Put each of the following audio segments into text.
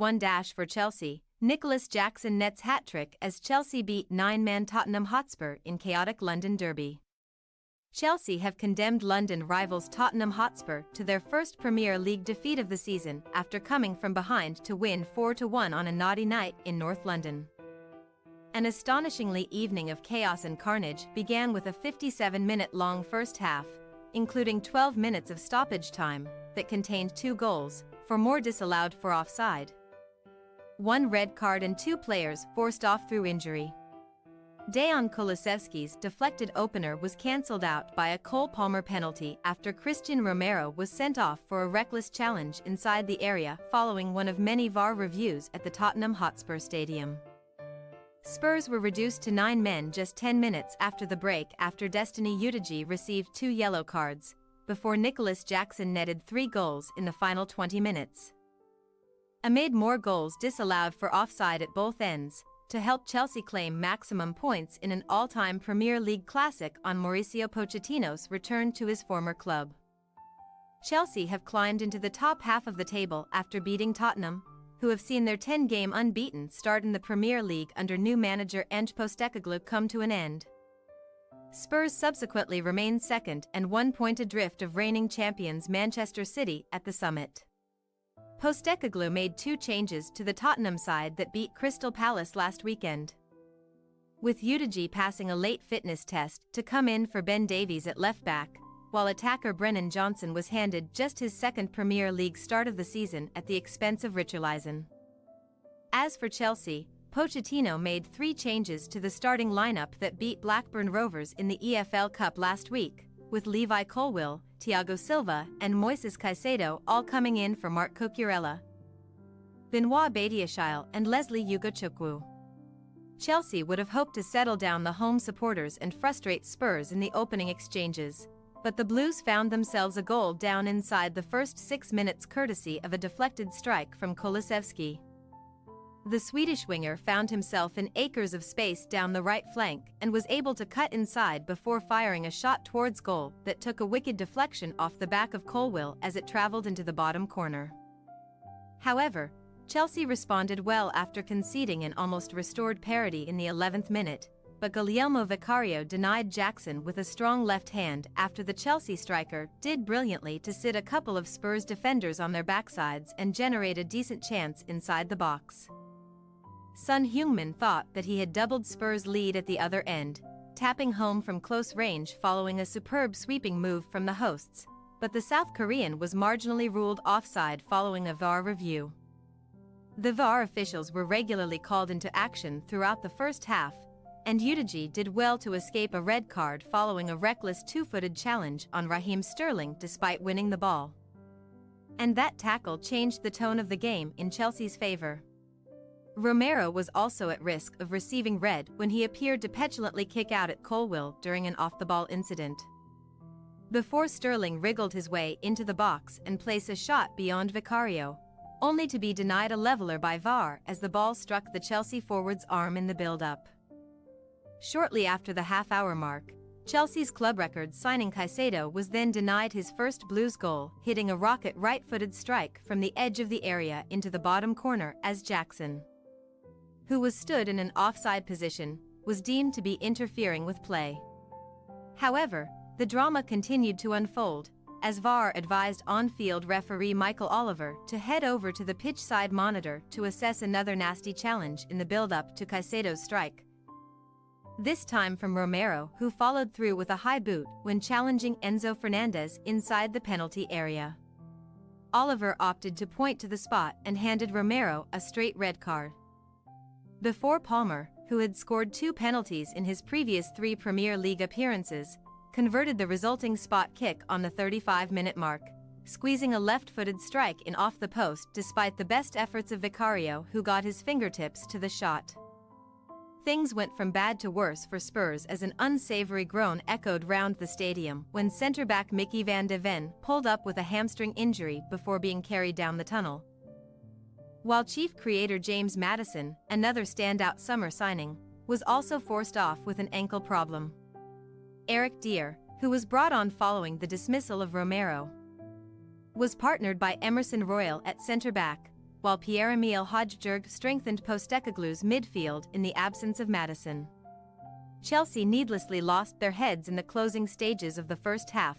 Spurs1-4 Chelsea, Nicolas Jackson nets hat-trick as Chelsea beat nine-man Tottenham Hotspur in chaotic London derby. Chelsea have condemned London rivals Tottenham Hotspur to their first Premier League defeat of the season after coming from behind to win 4-1 on a naughty night in North London. An astonishingly evening of chaos and carnage began with a 57-minute-long first half, including 12 minutes of stoppage time, that contained 2 goals, 4 more disallowed for offside. 1 red card and 2 players forced off through injury. Dejan Kulusevski's deflected opener was cancelled out by a Cole Palmer penalty after Christian Romero was sent off for a reckless challenge inside the area following one of many VAR reviews at the Tottenham Hotspur Stadium. Spurs were reduced to 9 men just 10 minutes after the break after Destiny Udogie received 2 yellow cards, before Nicolas Jackson netted 3 goals in the final 20 minutes. Amid more goals disallowed for offside at both ends, to help Chelsea claim maximum points in an all-time Premier League classic on Mauricio Pochettino's return to his former club. Chelsea have climbed into the top half of the table after beating Tottenham, who have seen their 10-game unbeaten start in the Premier League under new manager Ange Postecoglou come to an end. Spurs subsequently remained second and 1 point adrift of reigning champions Manchester City at the summit. Postecoglou made 2 changes to the Tottenham side that beat Crystal Palace last weekend. With Udogie passing a late fitness test to come in for Ben Davies at left-back, while attacker Brennan Johnson was handed just his second Premier League start of the season at the expense of Richarlison. As for Chelsea, Pochettino made 3 changes to the starting lineup that beat Blackburn Rovers in the EFL Cup last week, with Levi Colwill, Thiago Silva, and Moises Caicedo all coming in for Marc Cucurella, Benoit Badiashile, and Leslie Ugochukwu. Chelsea would have hoped to settle down the home supporters and frustrate Spurs in the opening exchanges, but the Blues found themselves a goal down inside the first 6 minutes courtesy of a deflected strike from Kulusevski. The Swedish winger found himself in acres of space down the right flank and was able to cut inside before firing a shot towards goal that took a wicked deflection off the back of Colwill as it traveled into the bottom corner. However, Chelsea responded well after conceding an almost restored parity in the 11th minute, but Guglielmo Vicario denied Jackson with a strong left hand after the Chelsea striker did brilliantly to sit a couple of Spurs defenders on their backsides and generate a decent chance inside the box. Son Heung-min thought that he had doubled Spurs' lead at the other end, tapping home from close range following a superb sweeping move from the hosts, but the South Korean was marginally ruled offside following a VAR review. The VAR officials were regularly called into action throughout the first half, and Udogie did well to escape a red card following a reckless 2-footed challenge on Raheem Sterling despite winning the ball. And that tackle changed the tone of the game in Chelsea's favor. Romero was also at risk of receiving red when he appeared to petulantly kick out at Colwill during an off-the-ball incident. Before Sterling wriggled his way into the box and placed a shot beyond Vicario, only to be denied a leveler by VAR as the ball struck the Chelsea forward's arm in the build-up. Shortly after the half-hour mark, Chelsea's club record signing Caicedo was then denied his first Blues goal, hitting a rocket right-footed strike from the edge of the area into the bottom corner as Jackson, who was stood in an offside position, was deemed to be interfering with play. However, the drama continued to unfold, as VAR advised on-field referee Michael Oliver to head over to the pitch-side monitor to assess another nasty challenge in the build-up to Caicedo's strike. This time from Romero, who followed through with a high boot when challenging Enzo Fernandez inside the penalty area. Oliver opted to point to the spot and handed Romero a straight red card. Before Palmer, who had scored 2 penalties in his previous 3 Premier League appearances, converted the resulting spot kick on the 35-minute mark, squeezing a left-footed strike in off the post despite the best efforts of Vicario, who got his fingertips to the shot. Things went from bad to worse for Spurs as an unsavory groan echoed round the stadium when centre-back Mickey van de Ven pulled up with a hamstring injury before being carried down the tunnel. While chief creator James Maddison, another standout summer signing, was also forced off with an ankle problem. Eric Dier, who was brought on following the dismissal of Romero, was partnered by Emerson Royal at centre-back, while Pierre-Emile Hojbjerg strengthened Postecoglou's midfield in the absence of Maddison. Chelsea needlessly lost their heads in the closing stages of the first half,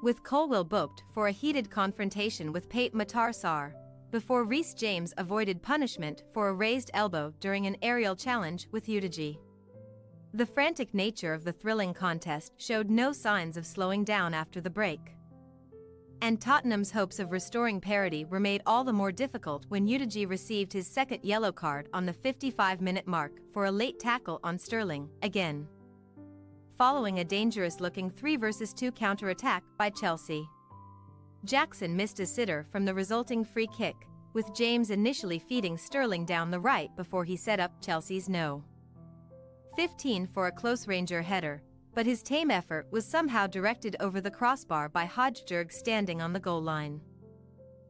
with Colwill booked for a heated confrontation with Pape Matar Sarr, before Reece James avoided punishment for a raised elbow during an aerial challenge with Udeji. The frantic nature of the thrilling contest showed no signs of slowing down after the break, and Tottenham's hopes of restoring parity were made all the more difficult when Udeji received his second yellow card on the 55-minute mark for a late tackle on Sterling, again, following a dangerous-looking 3-versus-2 counter-attack by Chelsea. Jackson missed a sitter from the resulting free kick, with James initially feeding Sterling down the right before he set up Chelsea's No.15 for a close-ranger header, but his tame effort was somehow directed over the crossbar by Hojbjerg standing on the goal line.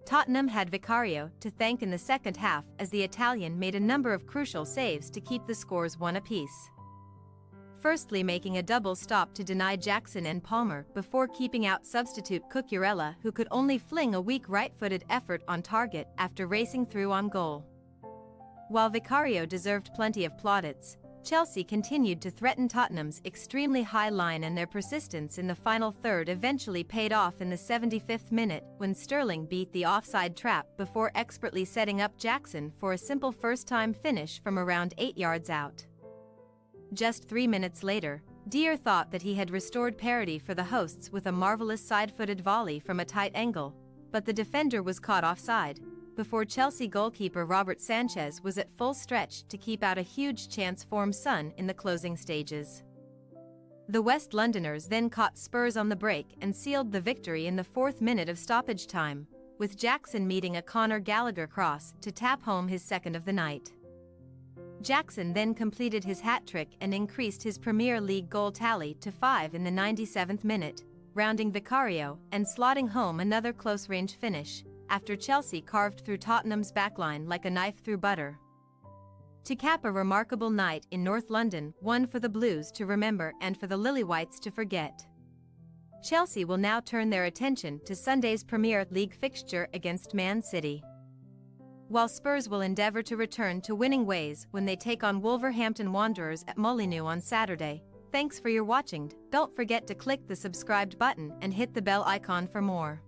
Tottenham had Vicario to thank in the second half as the Italian made a number of crucial saves to keep the scores one apiece, firstly making a double stop to deny Jackson and Palmer before keeping out substitute Cucurella, who could only fling a weak right-footed effort on target after racing through on goal. While Vicario deserved plenty of plaudits, Chelsea continued to threaten Tottenham's extremely high line, and their persistence in the final third eventually paid off in the 75th minute when Sterling beat the offside trap before expertly setting up Jackson for a simple first-time finish from around 8 yards out. Just 3 minutes later, Dier thought that he had restored parity for the hosts with a marvelous side-footed volley from a tight angle, but the defender was caught offside before Chelsea goalkeeper Robert Sanchez was at full stretch to keep out a huge chance for Son in the closing stages. The West Londoners then caught Spurs on the break and sealed the victory in the 4th minute of stoppage time, with Jackson meeting a Conor Gallagher cross to tap home his second of the night. Jackson then completed his hat-trick and increased his Premier League goal tally to 5 in the 97th minute, rounding Vicario and slotting home another close-range finish, after Chelsea carved through Tottenham's backline like a knife through butter. To cap a remarkable night in North London, one for the Blues to remember and for the Lily-Whites to forget. Chelsea will now turn their attention to Sunday's Premier League fixture against Man City, while Spurs will endeavour to return to winning ways when they take on Wolverhampton Wanderers at Molineux on Saturday. Thanks for your watching. Don't forget to click the subscribed button and hit the bell icon for more.